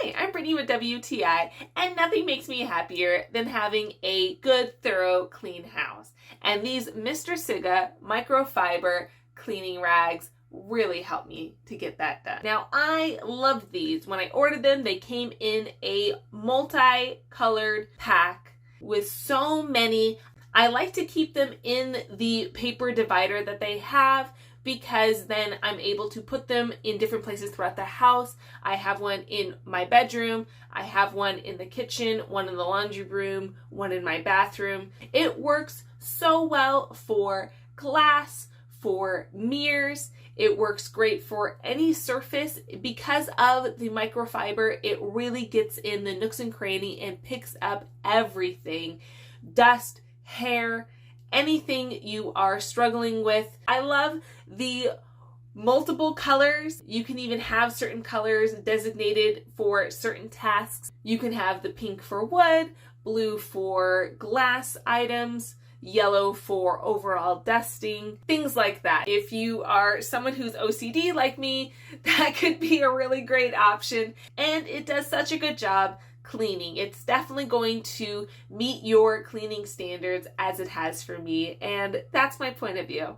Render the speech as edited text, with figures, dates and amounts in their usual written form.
Hi, I'm Brittany with WTI, and nothing makes me happier than having a good, thorough, clean house. And these MR.SIGA microfiber cleaning rags really helped me to get that done. Now, I loved these. When I ordered them, they came in a multi-colored pack with so many. I like to keep them in the paper divider that they have, because then I'm able to put them in different places throughout the house. I have one in my bedroom, I have one in the kitchen, one in the laundry room, one in my bathroom. It works so well for glass, for mirrors. It works great for any surface. Because of the microfiber, it really gets in the nooks and cranny and picks up everything. Dust, hair, anything you are struggling with. I love the multiple colors. You can even have certain colors designated for certain tasks. You can have the pink for wood, blue for glass items, yellow for overall dusting, things like that. If you are someone who's OCD like me, that could be a really great option. And it does such a good job cleaning. It's definitely going to meet your cleaning standards as it has for me, and that's my point of view.